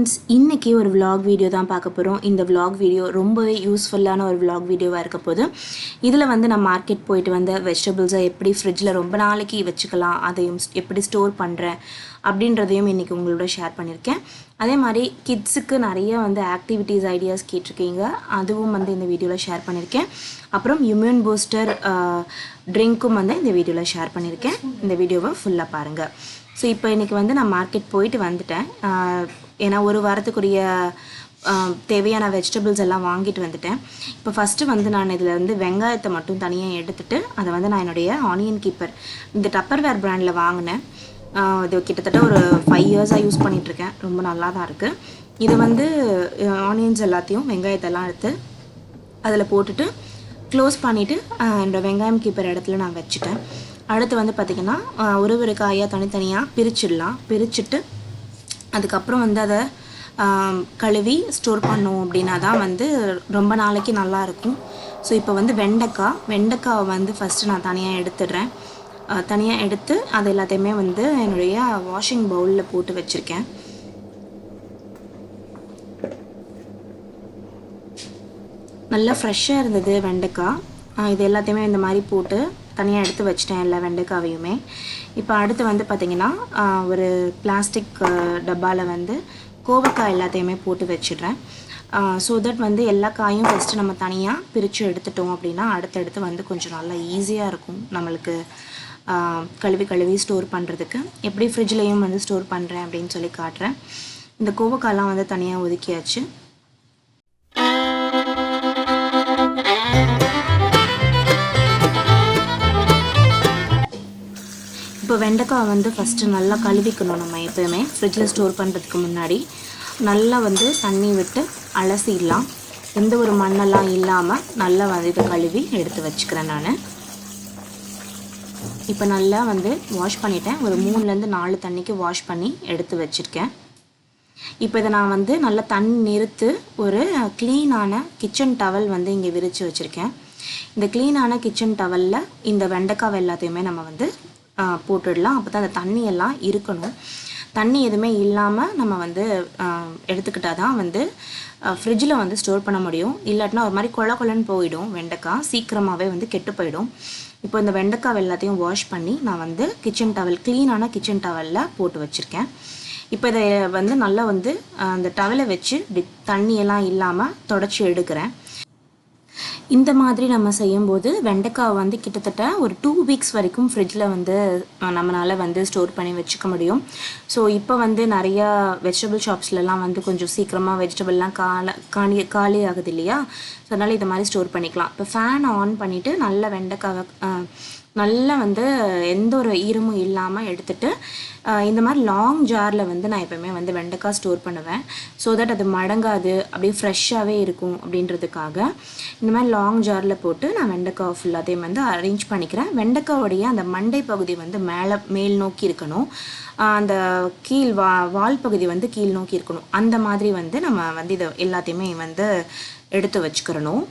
Friends, இன்றைக்கி ஒரு vlog video தான் பார்க்க போகிறோம். இந்த vlog வீடியோ ரொம்பவே யூஸ்ஃபுல்லான ஒரு vlog வீடியோவாக இருக்க போது. இதில் வந்து நான் மார்க்கெட் போயிட்டு வந்த வெஜிடபிள்ஸை எப்படி ஃப்ரிட்ஜில் ரொம்ப நாளைக்கு வச்சுக்கலாம், அதையும் எப்படி ஸ்டோர் பண்ணுறேன் அப்படின்றதையும் இன்றைக்கி உங்களோட ஷேர் பண்ணியிருக்கேன். அதே மாதிரி கிட்ஸுக்கு நிறைய வந்து ஆக்டிவிட்டீஸ் ஐடியாஸ் கேட்டிருக்கீங்க, அதுவும் வந்து இந்த வீடியோவில் ஷேர் பண்ணியிருக்கேன். அப்புறம் இம்யூன் பூஸ்டர் ட்ரிங்க்கும் வந்து இந்த வீடியோவில் ஷேர் பண்ணியிருக்கேன். இந்த வீடியோவை ஃபுல்லாக பாருங்கள். ஸோ இப்போ இன்றைக்கி வந்து நான் மார்க்கெட் போயிட்டு வந்துட்டேன். ஏன்னா ஒரு வாரத்துக்குரிய தேவையான வெஜிடபிள்ஸ் எல்லாம் வாங்கிட்டு வந்துட்டேன். இப்போ ஃபஸ்ட்டு வந்து நான் இதில் வந்து வெங்காயத்தை மட்டும் தனியாக எடுத்துகிட்டு அதை வந்து நான் என்னுடைய ஆனியன் கீப்பர் இந்த டப்பர்வேர் பிராண்டில் வாங்கினேன். இது கிட்டத்தட்ட ஒரு 5 இயர்ஸாக யூஸ் பண்ணிகிட்ருக்கேன். ரொம்ப நல்லா தான் இருக்குது. இதை வந்து ஆனியன்ஸ் எல்லாத்தையும் வெங்காயத்தெல்லாம் எடுத்து அதில் போட்டுட்டு க்ளோஸ் பண்ணிவிட்டு என்னோடய வெங்காயம் கீப்பர் இடத்துல நான் வச்சுட்டேன். அடுத்து வந்து பார்த்திங்கன்னா ஒரு காயாக தனித்தனியாக பிரிச்சுட்டு அதுக்கப்புறம் வந்து அதை கழுவி ஸ்டோர் பண்ணோம் அப்படின்னா தான் வந்து ரொம்ப நாளைக்கு நல்லாயிருக்கும். ஸோ இப்போ வந்து வெண்டைக்காவை வந்து ஃபஸ்ட்டு நான் தனியாக எடுத்துடுறேன். தனியாக எடுத்து அது எல்லாத்தையுமே வந்து என்னுடைய வாஷிங் பவுலில் போட்டு வச்சுருக்கேன். நல்லா ஃப்ரெஷ்ஷாக இருந்தது வெண்டைக்காய். இது எல்லாத்தையுமே இந்த மாதிரி போட்டு தனியாக எடுத்து வச்சிட்டேன் எல்லா வெண்டைக்காவையுமே. இப்போ அடுத்து வந்து பார்த்திங்கன்னா ஒரு பிளாஸ்டிக் டப்பாவில் வந்து கோவக்காய் எல்லாத்தையுமே போட்டு வச்சிடுறேன். ஸோ தட் வந்து எல்லா காயும் ஃபஸ்ட்டு நம்ம தனியாக பிரித்து எடுத்துட்டோம் அப்படின்னா அடுத்தடுத்து வந்து கொஞ்சம் நல்லா ஈஸியாக இருக்கும் நம்மளுக்கு கழுவி ஸ்டோர் பண்ணுறதுக்கு. எப்படி ஃப்ரிட்ஜ்லேயும் வந்து ஸ்டோர் பண்ணுறேன் அப்படின்னு சொல்லி காட்டுறேன். இந்த கோவக்காயெலாம் வந்து தனியாக ஒதுக்கியாச்சு. இப்போ வெண்டைக்காய் வந்து ஃபஸ்ட்டு நல்லா கழுவிக்கணும். நம்ம எப்போயுமே ஃப்ரிட்ஜில் ஸ்டோர் பண்ணுறதுக்கு முன்னாடி நல்லா வந்து தண்ணி விட்டு அலசிடலாம். எந்த ஒரு மண்ணெல்லாம் இல்லாமல் நல்லா வந்து இதை கழுவி எடுத்து வச்சுக்கிறேன் நான். இப்போ நல்லா வந்து வாஷ் பண்ணிட்டேன். ஒரு 3லேருந்து 4 தண்ணிக்கு வாஷ் பண்ணி எடுத்து வச்சுருக்கேன். இப்போ இதை நான் வந்து நல்லா தண்ணி நிறுத்து ஒரு க்ளீனான கிச்சன் டவல் வந்து இங்கே விரித்து வச்சுருக்கேன். இந்த க்ளீனான கிச்சன் டவலில் இந்த வெண்டைக்காய் எல்லாத்தையுமே நம்ம வந்து போட்டுடலாம். அப்போ தான் அந்த தண்ணியெல்லாம் இருக்கணும். தண்ணி எதுவுமே இல்லாமல் நம்ம வந்து எடுத்துக்கிட்டால் தான் வந்து ஃப்ரிட்ஜில் வந்து ஸ்டோர் பண்ண முடியும். இல்லாட்டினா ஒரு மாதிரி கொலன்னு போயிடும் வெண்டைக்காய், சீக்கிரமாகவே வந்து கெட்டு போயிடும். இப்போ இந்த வெண்டைக்காய் எல்லாத்தையும் வாஷ் பண்ணி நான் வந்து கிச்சன் டவல் க்ளீனான கிச்சன் டவலில் போட்டு வச்சுருக்கேன். இப்போ இதை வந்து நல்லா வந்து அந்த டவலை வச்சு தண்ணியெல்லாம் இல்லாமல் தொடச்சி எடுக்கிறேன். இந்த மாதிரி நம்ம செய்யும்போது வெண்டைக்காய் வந்து கிட்டத்தட்ட ஒரு 2 வீக்ஸ் வரைக்கும் ஃப்ரிட்ஜில் வந்து நம்மளால் வந்து ஸ்டோர் பண்ணி வச்சுக்க முடியும். ஸோ இப்போ வந்து நிறையா வெஜிடபிள் ஷாப்ஸ்லலாம் வந்து கொஞ்சம் சீக்கிரமாக வெஜிடபிள்லாம் காலி ஆகுது இல்லையா? ஸோ அதனால் இதை மாதிரி ஸ்டோர் பண்ணிக்கலாம். இப்போ ஃபேன் ஆன் பண்ணிவிட்டு நல்ல வெண்டைக்காவை நல்லா வந்து எந்த ஒரு ஈரமும் இல்லாமல் எடுத்துகிட்டு இந்த மாதிரி லாங் ஜாரில் வந்து நான் எப்போயுமே வந்து வெண்டைக்காய் ஸ்டோர் பண்ணுவேன். ஸோ தட் அது மடங்காது, அப்படியே ஃப்ரெஷ்ஷாகவே இருக்கும் அப்படின்றதுக்காக இந்த மாதிரி லாங் ஜாரில் போட்டு நான் வெண்டைக்காய் ஃபுல்லாத்தையும் வந்து அரேஞ்ச் பண்ணிக்கிறேன். வெண்டைக்காயோடைய அந்த மண்டை பகுதி வந்து மேல் நோக்கி இருக்கணும், அந்த வால் பகுதி வந்து கீழ் நோக்கி இருக்கணும். அந்த மாதிரி வந்து நம்ம வந்து இதை எல்லாத்தையுமே வந்து எடுத்து வச்சுக்கிறணும்.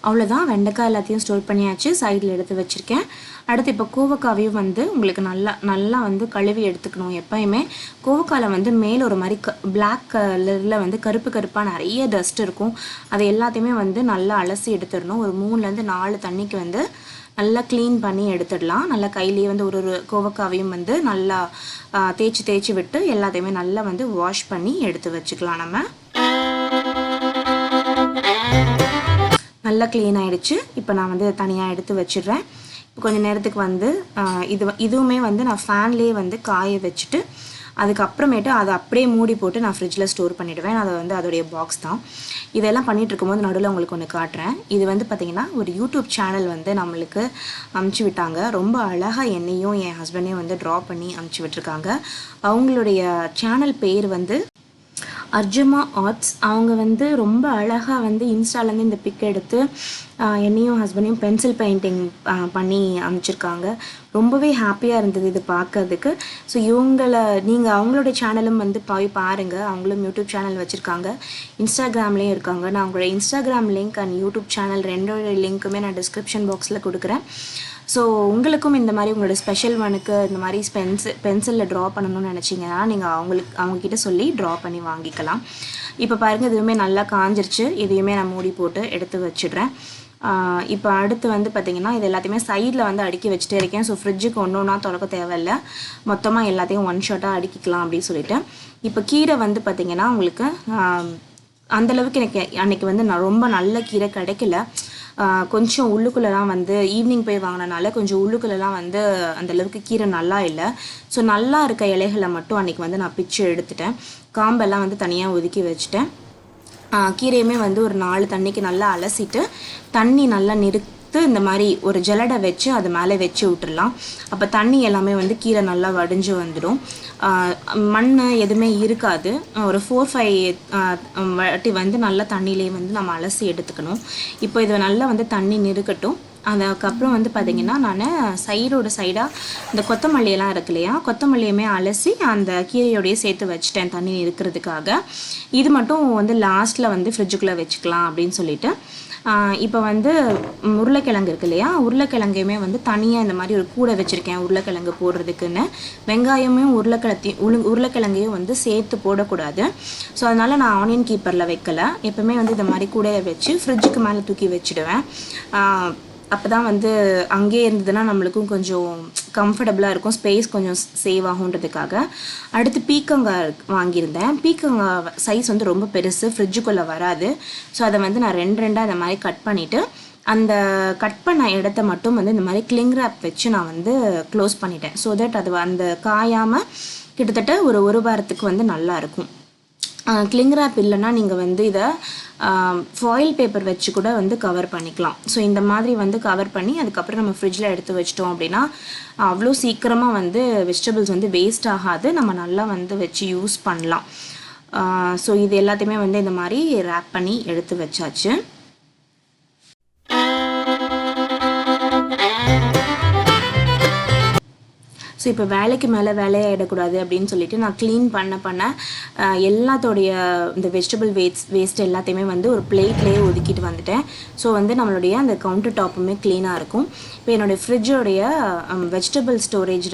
அவ்வளோதான், வெண்டைக்காய் எல்லாத்தையும் ஸ்டோர் பண்ணியாச்சு, சைடில் எடுத்து வச்சுருக்கேன். அடுத்து இப்போ கோவக்காவையும் வந்து உங்களுக்கு நல்லா வந்து கழுவி எடுத்துக்கணும். எப்போயுமே கோவக்காயில் வந்து மேலே ஒரு மாதிரி பிளாக் கலரில் வந்து கருப்பாக நிறைய டஸ்ட் இருக்கும். அதை எல்லாத்தையுமே வந்து நல்லா அலசி எடுத்துடணும். ஒரு 3லேருந்து 4 தண்ணிக்கு வந்து நல்லா க்ளீன் பண்ணி எடுத்துடலாம். நல்லா கையிலேயே வந்து ஒரு கோவக்காவையும் வந்து நல்லா தேய்ச்சி விட்டு எல்லாத்தையுமே நல்லா வந்து வாஷ் பண்ணி எடுத்து வச்சுக்கலாம். நம்ம நல்லா க்ளீன் ஆகிடுச்சு. இப்போ நான் வந்து தனியாக எடுத்து வச்சிடுறேன். இப்போ கொஞ்சம் நேரத்துக்கு வந்து இதுவுமே வந்து நான் ஃபேன்லேயே வந்து காய வச்சுட்டு அதுக்கப்புறமேட்டு அதை அப்படியே மூடி போட்டு நான் ஃப்ரிட்ஜில் ஸ்டோர் பண்ணிவிடுவேன். அதை வந்து அதோடைய பாக்ஸ் தான். இதெல்லாம் பண்ணிகிட்டு இருக்கும்போது நடுவில் உங்களுக்கு ஒன்று காட்டுறேன். இது வந்து பார்த்திங்கன்னா ஒரு யூடியூப் சேனல் வந்து நம்மளுக்கு அமுச்சு விட்டாங்க. ரொம்ப அழகாக என்னையும் என் ஹஸ்பண்டையும் வந்து ட்ரா பண்ணி அமுச்சு விட்டுருக்காங்க. அவங்களுடைய சேனல் பேர் வந்து அர்ஜுமா ஆர்ட்ஸ். அவங்க வந்து ரொம்ப அழகாக வந்து இன்ஸ்டாலேருந்து இந்த பிக் எடுத்து என்னையும் ஹஸ்பண்டையும் பென்சில் பெயிண்டிங் பண்ணி அனுப்பிச்சிருக்காங்க. ரொம்பவே ஹாப்பியாக இருந்தது இது பார்க்கறதுக்கு. ஸோ நீங்கள் அவங்களோட சேனலும் வந்து போய் பாருங்கள். அவங்களும் யூடியூப் சேனல் வச்சுருக்காங்க, இன்ஸ்டாகிராம்லேயும் இருக்காங்க. நான் அவங்களோட Instagram link and YouTube channel ரெண்டோட லிங்க்குமே நான் டிஸ்கிரிப்ஷன் பாக்ஸில் கொடுக்குறேன். ஸோ உங்களுக்கும் இந்த மாதிரி உங்களோட ஸ்பெஷல் ஒனுக்கு இந்த மாதிரி பென்சிலில் ட்ரா பண்ணணும்னு நினச்சிங்கன்னா நீங்கள் அவங்கக்கிட்ட சொல்லி ட்ரா பண்ணி வாங்கிக்கலாம். இப்போ பாருங்கள், இதுவுமே நல்லா காஞ்சிருச்சு. இதையுமே நான் மூடி போட்டு எடுத்து வச்சிடுறேன். இப்போ அடுத்து வந்து பார்த்திங்கன்னா இது எல்லாத்தையுமே சைடில் வந்து அடுக்கி வச்சுட்டே இருக்கேன். ஸோ ஃப்ரிட்ஜுக்கு ஒன்று ஒன்றா திறக்க தேவையில்லை, மொத்தமாக எல்லாத்தையும் ஒன் ஷாட்டாக அடுக்கிக்கலாம் அப்படின்னு சொல்லிட்டு. இப்போ கீரை வந்து பார்த்திங்கன்னா உங்களுக்கு அந்தளவுக்கு எனக்கு அன்றைக்கி வந்து நான் ரொம்ப நல்ல கீரை கிடைக்கல. கொஞ்சம் உள்ளுக்குள்ளெலாம் வந்து ஈவினிங் போய் வாங்கினனால கொஞ்சம் உள்ளுக்குள்ளெலாம் வந்து அந்தளவுக்கு கீரை நல்லா இல்லை. ஸோ நல்லா இருக்க இலைகளை மட்டும் அன்றைக்கி வந்து நான் பிச்சு எடுத்துட்டேன். காம்பெல்லாம் வந்து தனியாக ஒதுக்கி வச்சுட்டேன். கீரையுமே வந்து ஒரு 4 தண்ணிக்கு நல்லா அலசிட்டு தண்ணி நல்லா நிறுத்து இந்த மாதிரி ஒரு ஜல்லடை வச்சு அது மேலே வச்சு விட்டுடலாம். அப்போ தண்ணி எல்லாமே வந்து கீரை நல்லா வடிஞ்சு வந்துடும். மண் எதுவுமே இருக்காது. ஒரு 4-5 வாட்டி வந்து நல்லா தண்ணியிலே வந்து நம்ம அலசி எடுத்துக்கணும். இப்போ இது நல்லா வந்து தண்ணி நிறுக்கட்டும். அதுக்கப்புறம் வந்து பார்த்திங்கன்னா நான் சைடாக இந்த கொத்தமல்லியெல்லாம் இருக்கு இல்லையா, கொத்தமல்லியுமே அலசி அந்த கீரையோடையே சேர்த்து வச்சுட்டேன் தண்ணி இருக்கிறதுக்காக. இது மட்டும் வந்து லாஸ்ட்டில் வந்து ஃப்ரிட்ஜுக்குள்ளே வச்சுக்கலாம் அப்படின்னு சொல்லிட்டு. இப்போ வந்து உருளைக்கிழங்கு இருக்கு இல்லையா, உருளைக்கிழங்கையுமே வந்து தனியாக இந்த மாதிரி ஒரு கூடை வச்சுருக்கேன் உருளைக்கிழங்கு போடுறதுக்குன்னு. வெங்காயமும் உருளைக்கிழங்கையும் வந்து சேர்த்து போடக்கூடாது. ஸோ அதனால் நான் ஆனியன் கீப்பரில் வைக்கலை. எப்போவுமே வந்து இந்த மாதிரி கூடையை வச்சு ஃப்ரிட்ஜுக்கு மேலே தூக்கி வச்சுடுவேன். அப்போ தான் வந்து அங்கேயே இருந்ததுன்னா நம்மளுக்கும் கொஞ்சம் கம்ஃபர்டபுளாக இருக்கும், ஸ்பேஸ் கொஞ்சம் சேவ் ஆகுன்றதுக்காக. அடுத்து பீக்கங்காய் வாங்கியிருந்தேன். பீக்கங்காய் சைஸ் வந்து ரொம்ப பெருசு, ஃப்ரிட்ஜுக்குள்ளே வராது. ஸோ அதை வந்து நான் 2 இந்த மாதிரி கட் பண்ணிவிட்டு அந்த கட் பண்ண இடத்த மட்டும் வந்து இந்த மாதிரி கிளிங் ரேப் வச்சு நான் வந்து க்ளோஸ் பண்ணிட்டேன். ஸோ தட் அது அந்த காயாமல் கிட்டத்தட்ட ஒரு வாரத்துக்கு வந்து நல்லாயிருக்கும். கிளிங் ரேப் இல்லைன்னா நீங்கள் வந்து இதை ஃபாயில் பேப்பர் வச்சு கூட வந்து கவர் பண்ணிக்கலாம். ஸோ இந்த மாதிரி வந்து கவர் பண்ணி அதுக்கப்புறம் நம்ம ஃப்ரிட்ஜில் எடுத்து வச்சிட்டோம் அப்படின்னா அவ்வளோ சீக்கிரமாக வந்து வெஜிடபிள்ஸ் வந்து வேஸ்ட் ஆகாது, நம்ம நல்லா வந்து வச்சு யூஸ் பண்ணலாம். ஸோ இது எல்லாத்தையுமே வந்து இந்த மாதிரி ரேப் பண்ணி எடுத்து வச்சாச்சு. ஸோ இப்போ வேலைக்கு மேலே வேலையாகிடக்கூடாது அப்படின்னு சொல்லிட்டு நான் க்ளீன் பண்ண எல்லாத்தோடைய இந்த வெஜிடபிள் வேஸ்ட் எல்லாத்தையுமே வந்து ஒரு பிளேட்லேயே ஒதுக்கிட்டு வந்துட்டேன். ஸோ வந்து நம்மளுடைய அந்த கவுண்டர் டாப்புமே க்ளீனாக இருக்கும். இப்போ என்னுடைய ஃப்ரிட்ஜோடைய வெஜிடபிள் ஸ்டோரேஜ்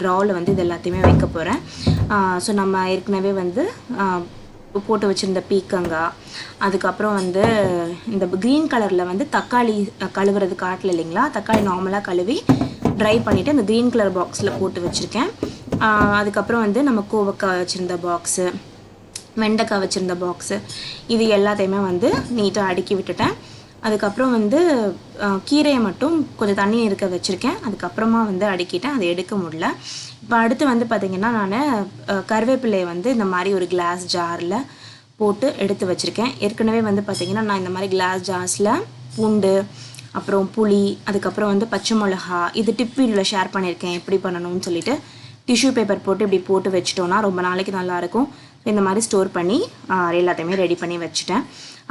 ட்ராவில் வந்து இது எல்லாத்தையுமே வைக்க போகிறேன். ஸோ நம்ம ஏற்கனவே வந்து போட்டு வச்சுருந்த பீக்கங்காய், அதுக்கப்புறம் வந்து இந்த க்ரீன் கலரில் வந்து தக்காளி கழுவுறது காட்டல இல்லைங்களா, தக்காளி நார்மலாக கழுவி ட்ரை பண்ணிவிட்டு அந்த க்ரீன் கலர் பாக்ஸில் போட்டு வச்சுருக்கேன். அதுக்கப்புறம் வந்து நம்ம கோவக்காய் வச்சுருந்த பாக்ஸு, வெண்டைக்காய் வச்சுருந்த பாக்ஸு, இது எல்லாத்தையுமே வந்து நீட்டாக அடுக்கி விட்டுட்டேன். அதுக்கப்புறம் வந்து கீரையை மட்டும் கொஞ்சம் தண்ணி இருக்க வச்சுருக்கேன். அதுக்கப்புறமா வந்து அடுக்கிட்டேன், அதை எடுக்க முடியல. இப்போ அடுத்து வந்து பார்த்திங்கன்னா நான் கருவேப்பிலையை வந்து இந்த மாதிரி ஒரு கிளாஸ் ஜாரில் போட்டு எடுத்து வச்சுருக்கேன். ஏற்கனவே வந்து பார்த்திங்கன்னா நான் இந்த மாதிரி கிளாஸ் ஜார்ஸில் பூண்டு, அப்புறம் புளி, அதுக்கப்புறம் வந்து பச்சை மிளகா, இது டிப் வீடியோவில் ஷேர் பண்ணியிருக்கேன் எப்படி பண்ணணும்னு சொல்லிட்டு. டிஷ்யூ பேப்பர் போட்டு இப்படி போட்டு வச்சிட்டோன்னா ரொம்ப நாளைக்கு நல்லாயிருக்கும். இந்த மாதிரி ஸ்டோர் பண்ணி எல்லாத்தையுமே ரெடி பண்ணி வச்சுட்டேன்.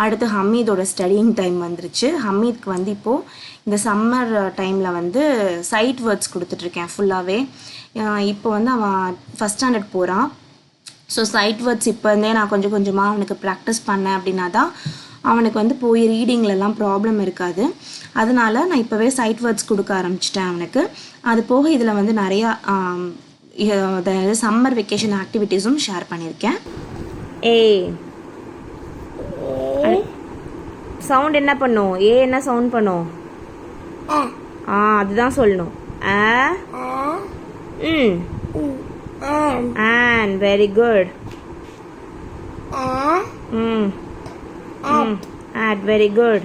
அடுத்து ஹமீதோட ஸ்டடியிங் டைம் வந்துருச்சு. ஹமீதுக்கு வந்து இப்போது இந்த சம்மர் டைமில் வந்து சைட் வேர்ட்ஸ் கொடுத்துட்ருக்கேன் ஃபுல்லாகவே. இப்போ வந்து அவன் ஃபஸ்ட் ஸ்டாண்டர்ட் போகிறான். ஸோ சைட் வேர்ட்ஸ் இப்போ இருந்தே நான் கொஞ்சம் கொஞ்சமாக அவனுக்கு ப்ராக்டிஸ் பண்ணேன் அப்படின்னா தான் அவனுக்கு வந்து போய் ரீடிங்லலாம் ப்ராப்ளம் இருக்காது. அதனால் நான் இப்போவே சைட் வேர்ட்ஸ் கொடுக்க ஆரம்பிச்சிட்டேன் அவனுக்கு. அது போக இதில் வந்து நிறையா அதாவது சம்மர் வெக்கேஷன் ஆக்டிவிட்டீஸும் ஷேர் பண்ணியிருக்கேன். சவுண்ட் என்ன பண்ணும்? என்ன சவுண்ட் பண்ணும்? அதுதான் சொல்லணும். and very good. Add very good.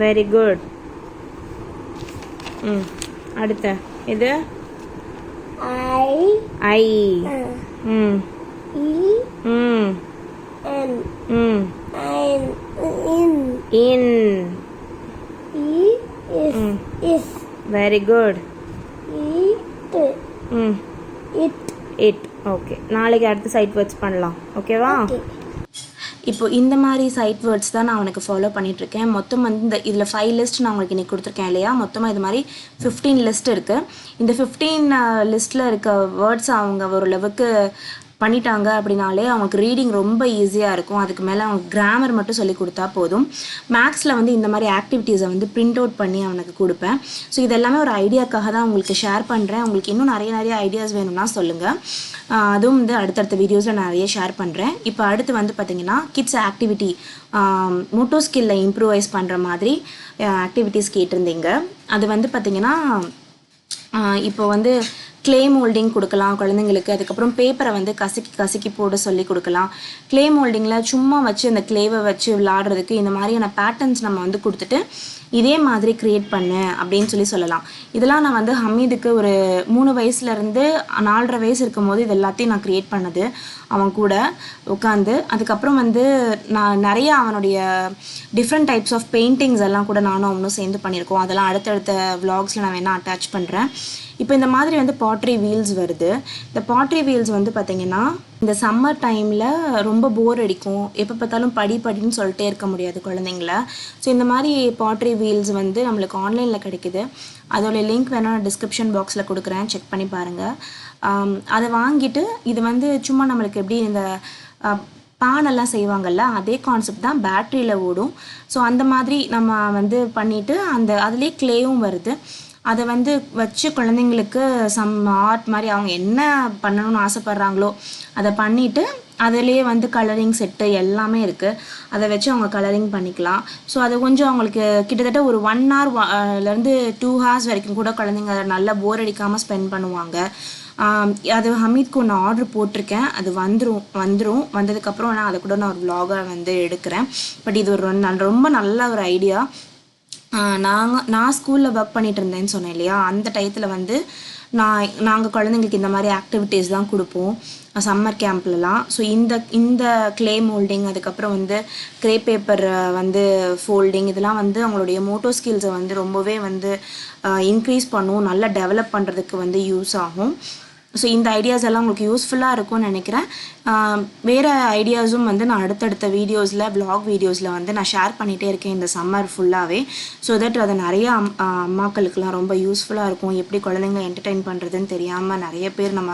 Very good. அடுத்து இது I in is very good. it okay. நாளைக்கு அடுத்து சைட் வேர்ட்ஸ் பண்ணலாம், ஓகேவா? இப்போ இந்த மாதிரி சைட் வேர்ட்ஸ் தான் நான் அவனுக்கு ஃபாலோ பண்ணிகிட்ருக்கேன். மொத்தம் வந்து இதில் 5 லிஸ்ட் நான் உங்களுக்கு இன்றைக்கி கொடுத்துருக்கேன் இல்லையா, மொத்தமாக இது மாதிரி 15 லிஸ்ட் இருக்குது. இந்த 15 லிஸ்ட்டில் இருக்க வேர்ட்ஸ் அவங்க ஓரளவுக்கு பண்ணிட்டாங்க அப்படின்னாலே அவங்களுக்கு ரீடிங் ரொம்ப ஈஸியாக இருக்கும். அதுக்கு மேலே அவங்க கிராமர் மட்டும் சொல்லி கொடுத்தா போதும். மேக்ஸில் வந்து இந்த மாதிரி ஆக்டிவிட்டீஸை வந்து பிரிண்ட் அவுட் பண்ணி அவனுக்கு கொடுப்பேன். ஸோ இதெல்லாமே ஒரு ஐடியாக்காக தான் உங்களுக்கு ஷேர் பண்ணுறேன். உங்களுக்கு இன்னும் நிறைய ஐடியாஸ் வேணும்னா சொல்லுங்கள். அதுவும் வந்து அடுத்தடுத்த வீடியோஸில் நிறைய ஷேர் பண்ணுறேன். இப்போ அடுத்து வந்து பார்த்திங்கன்னா கிட்ஸ் ஆக்டிவிட்டி மோட்டோ ஸ்கில்லை இம்ப்ரூவைஸ் பண்ணுற மாதிரி ஆக்டிவிட்டீஸ் கேட்டிருந்தீங்க. அது வந்து பார்த்திங்கன்னா இப்போ வந்து கிளே மோல்டிங் கொடுக்கலாம் குழந்தைங்களுக்கு. அதுக்கப்புறம் பேப்பரை வந்து கசக்கி போட சொல்லி கொடுக்கலாம். கிளே மோல்டிங்கில் சும்மா வச்சு அந்த கிளேவை வச்சு விளாடுறதுக்கு இந்த மாதிரியான பேட்டர்ன்ஸ் நம்ம வந்து கொடுத்துட்டு இதே மாதிரி க்ரியேட் பண்ணு அப்படின்னு சொல்லலாம். இதெல்லாம் நான் வந்து ஹமீதுக்கு ஒரு 3 வயசுலேருந்து 4.5 வயசு இருக்கும்போது இது எல்லாத்தையும் நான் க்ரியேட் பண்ணது அவன் கூட உட்காந்து. அதுக்கப்புறம் வந்து நான் நிறைய அவனுடைய டிஃப்ரெண்ட் டைப்ஸ் ஆஃப் பெயிண்டிங்ஸ் எல்லாம் கூட நானும் அவனும் சேர்ந்து பண்ணியிருக்கோம். அதெல்லாம் அடுத்தடுத்த விலாக்ஸில் நான் வேணால் அட்டாச் பண்ணுறேன். இப்போ இந்த மாதிரி வந்து பாட்ரி வீல்ஸ் வருது. இந்த பாட்ரி வீல்ஸ் வந்து பார்த்திங்கன்னா இந்த சம்மர் டைமில் ரொம்ப போர் அடிக்கும். எப்போ பார்த்தாலும் படின்னு சொல்லிட்டே இருக்க முடியாது குழந்தைங்கள. ஸோ இந்த மாதிரி பாட்ரி வீல்ஸ் வந்து நம்மளுக்கு ஆன்லைனில் கிடைக்குது. அதோடைய லிங்க் வேணால் நான் டிஸ்கிரிப்ஷன் பாக்ஸில் கொடுக்குறேன், செக் பண்ணி பாருங்கள். அதை வாங்கிட்டு இது வந்து சும்மா நம்மளுக்கு எப்படி இந்த பானெல்லாம் செய்வாங்கள்ல அதே கான்செப்ட் தான், பேட்ரியில் ஓடும். ஸோ அந்த மாதிரி நம்ம வந்து பண்ணிவிட்டு அதுலேயே கிளேவும் வருது. அதை வந்து வச்சு குழந்தைங்களுக்கு சம் ஆர்ட் மாதிரி அவங்க என்ன பண்ணணும்னு ஆசைப்பட்றாங்களோ அதை பண்ணிவிட்டு அதிலே வந்து கலரிங் செட்டு எல்லாமே இருக்குது. அதை வச்சு அவங்க கலரிங் பண்ணிக்கலாம். ஸோ அது கொஞ்சம் அவங்களுக்கு கிட்டத்தட்ட ஒரு 1 ஹவர்லேருந்து 2 ஹவர்ஸ் வரைக்கும் கூட குழந்தைங்க நல்லா போர் அடிக்காமல் ஸ்பெண்ட் பண்ணுவாங்க. அது ஹமீத்க்கு ஒன்று ஆர்டர் போட்டிருக்கேன். அது வந்ததுக்கப்புறம் நான் அதை கூட நான் ஒரு விலாகாக வந்து எடுக்கிறேன். பட் இது ரொம்ப நல்ல ஒரு ஐடியா. நான் ஸ்கூலில் ஒர்க் பண்ணிகிட்டு இருந்தேன்னு சொன்னேன் இல்லையா, அந்த டயத்தில் வந்து நாங்கள் குழந்தைங்களுக்கு இந்த மாதிரி ஆக்டிவிட்டீஸ் தான் கொடுப்போம் சம்மர் கேம்ப்லலாம். ஸோ இந்த கிளே மோல்டிங், அதுக்கப்புறம் வந்து கிரே பேப்பர் வந்து ஃபோல்டிங், இதெல்லாம் வந்து அவங்களுடைய மோட்டோ ஸ்கில்ஸை வந்து ரொம்பவே வந்து இன்க்ரீஸ் பண்ணும், நல்லா டெவலப் பண்ணுறதுக்கு வந்து யூஸ் ஆகும். ஸோ இந்த ஐடியாஸ் எல்லாம் உங்களுக்கு யூஸ்ஃபுல்லாக இருக்கும்னு நினைக்கிறேன். வேறு ஐடியாஸும் வந்து நான் அடுத்தடுத்த வீடியோஸில் விலாக் வீடியோஸில் வந்து நான் ஷேர் பண்ணிகிட்டே இருக்கேன் இந்த சம்மர் ஃபுல்லாகவே. ஸோ தட் அது நிறைய அம்மாக்களுக்கெலாம் ரொம்ப யூஸ்ஃபுல்லாக இருக்கும். எப்படி குழந்தைங்க என்டர்டெயின் பண்ணுறதுன்னு தெரியாமல் நிறைய பேர் நம்ம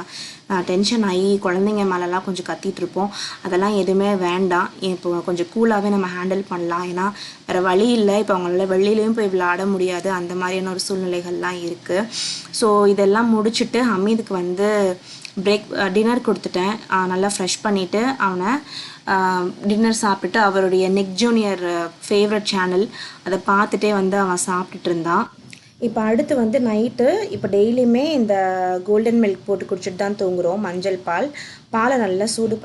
டென்ஷன் ஆகி குழந்தைங்க மேலெலாம் கொஞ்சம் கத்திகிட்ருப்போம். அதெல்லாம் எதுவுமே வேண்டாம். இப்போ கொஞ்சம் கூலாகவே நம்ம ஹேண்டில் பண்ணலாம். ஏன்னா வேறு வழி இல்லை. இப்போ அவங்களால வெளியிலையும் போய் விளையாட முடியாது, அந்த மாதிரியான ஒரு சூழ்நிலைகள்லாம் இருக்குது. ஸோ இதெல்லாம் முடிச்சுட்டு ஹமீதுக்கு வந்து டின்னர் கொடுத்துட்டேன். நல்லா ஃப்ரெஷ் பண்ணிவிட்டு அவனை டின்னர் சாப்பிட்டுட்டு அவருடைய நிக் ஜூனியர் ஃபேவரட் சேனல் அதை பார்த்துட்டே வந்து அவன் சாப்பிட்டுட்டு இருந்தான். இப்போ அடுத்து வந்து நைட்டு இப்போ டெய்லியுமே இந்த கோல்டன் மில்க் போட்டு குடிச்சிட்டு தான் தூங்குகிறோம். மஞ்சள் பாலை நல்லா சூடு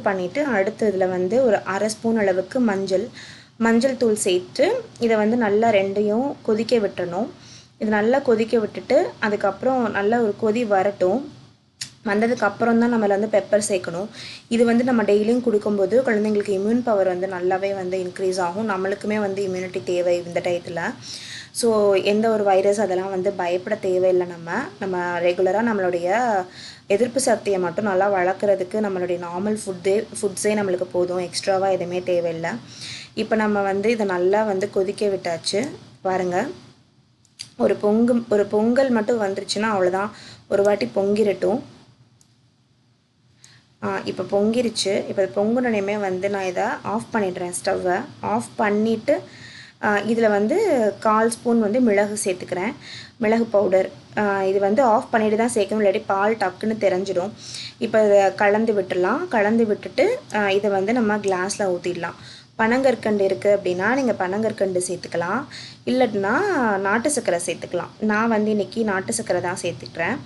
பண்ணிவிட்டு அடுத்து இதில் வந்து ஒரு 1/2 ஸ்பூன் அளவுக்கு மஞ்சள் தூள் சேர்த்து இதை வந்து நல்லா ரெண்டையும் கொதிக்க விட்டுறணும். இது நல்லா கொதிக்க விட்டுட்டு அதுக்கப்புறம் நல்லா ஒரு கொதி வரட்டும். வந்ததுக்கப்புறம் தான் நம்மள வந்து பெப்பர் சேர்க்கணும். இது வந்து நம்ம டெய்லியும் கொடுக்கும்போது குழந்தைங்களுக்கு இம்யூன் பவர் வந்து நல்லாவே வந்து இன்க்ரீஸ் ஆகும். நம்மளுக்குமே வந்து இம்யூனிட்டி தேவை இந்த டயத்தில். ஸோ எந்த ஒரு வைரஸ் அதெல்லாம் வந்து பயப்பட தேவையில்லை. நம்ம ரெகுலராக நம்மளுடைய எதிர்ப்பு சக்தியை மட்டும் நல்லா வளர்க்குறதுக்கு நம்மளுடைய நார்மல் ஃபுட்ஸே நம்மளுக்கு போதும், எக்ஸ்ட்ராவாக எதுவுமே தேவையில்லை. இப்போ நம்ம வந்து இதை நல்லா வந்து கொதிக்க விட்டாச்சு பாருங்கள். ஒரு பொங்கல் மட்டும் வந்துருச்சுன்னா அவ்வளோதான், ஒரு வாட்டி பொங்கிரட்டும். இப்போ பொங்கிருச்சு. இப்போ பொங்குனோடனே வந்து நான் இதை ஆஃப் பண்ணிடுறேன். ஸ்டவ்வை ஆஃப் பண்ணிவிட்டு இதில் வந்து 1/4 ஸ்பூன் வந்து மிளகு சேர்த்துக்கிறேன், மிளகு பவுடர். இது வந்து ஆஃப் பண்ணிட்டு தான் சேர்க்கணும், இல்லாட்டி பால் டக்குன்னு தெரிஞ்சிடும். இப்போ இதை கலந்து விட்டுட்டு இதை வந்து நம்ம கிளாஸில் ஊற்றிடலாம். பனங்கற்கண்டு இருக்குது அப்படின்னா நீங்கள் பனங்கற்கண்டு சேர்த்துக்கலாம், இல்லைன்னா நாட்டு சர்க்கரை சேர்த்துக்கலாம். நான் வந்து இன்றைக்கி நாட்டு சர்க்கரை தான் சேர்த்துக்கிறேன்.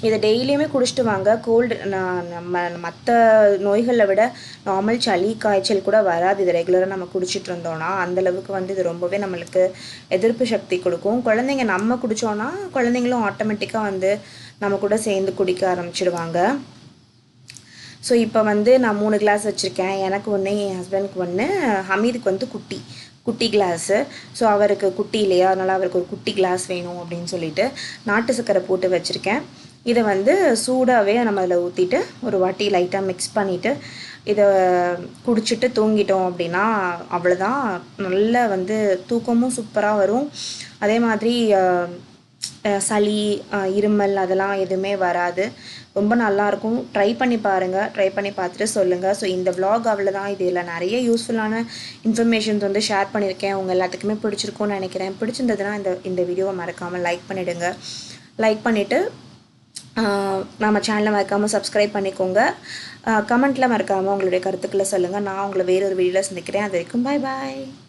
இதை டெய்லியுமே குடிச்சிட்டு வாங்க. நம்ம மற்ற நோய்களை விட நார்மல் சளி காய்ச்சல் கூட வராது இது ரெகுலராக நம்ம குடிச்சிட்டு இருந்தோன்னா. அந்தளவுக்கு வந்து இது ரொம்பவே நம்மளுக்கு எதிர்ப்பு சக்தி கொடுக்கும். குழந்தைங்க நம்ம குடித்தோன்னா குழந்தைங்களும் ஆட்டோமேட்டிக்காக வந்து நம்ம கூட சேர்ந்து குடிக்க ஆரம்பிச்சிடுவாங்க. ஸோ இப்போ வந்து நான் 3 கிளாஸ் வச்சுருக்கேன். எனக்கு ஒன்று, என் ஹஸ்பண்டுக்கு ஒன்று, ஹமீதுக்கு வந்து குட்டி கிளாஸு. ஸோ அவருக்கு குட்டி இல்லையா, அதனால் அவருக்கு ஒரு குட்டி கிளாஸ் வேணும் அப்படின்னு சொல்லிட்டு நாட்டு சர்க்கரை போட்டு வச்சுருக்கேன். இதை வந்து சூடாகவே நம்ம அதில் ஊற்றிட்டு ஒரு வாட்டி லைட்டாக மிக்ஸ் பண்ணிவிட்டு இதை குடிச்சிட்டு தூங்கிட்டோம் அப்படின்னா அவ்வளோதான். நல்லா வந்து தூக்கமும் சூப்பராக வரும். அதே மாதிரி சளி இருமல் அதெல்லாம் எதுவுமே வராது. ரொம்ப நல்லாயிருக்கும். ட்ரை பண்ணி பாருங்கள். ட்ரை பண்ணி பார்த்துட்டு சொல்லுங்கள். ஸோ இந்த விலாக் அவ்வளோதான். இதில் நிறைய யூஸ்ஃபுல்லான இன்ஃபர்மேஷன்ஸ் வந்து ஷேர் பண்ணியிருக்கேன். உங்கள் எல்லாத்துக்குமே பிடிச்சிருக்கும்னு நினைக்கிறேன். பிடிச்சிருந்ததுன்னா இந்த வீடியோவை மறக்காமல் லைக் பண்ணிவிடுங்க. லைக் பண்ணிவிட்டு நம்ம சேனலை மறக்காமல் சப்ஸ்கிரைப் பண்ணிக்கோங்க. கமெண்ட்டில் மறக்காமல் உங்களுடைய கருத்துக்களை சொல்லுங்கள். நான் உங்களை வேறொரு வீடியோவில் சந்திக்கிறேன். அது வரைக்கும் பாய் பாய்.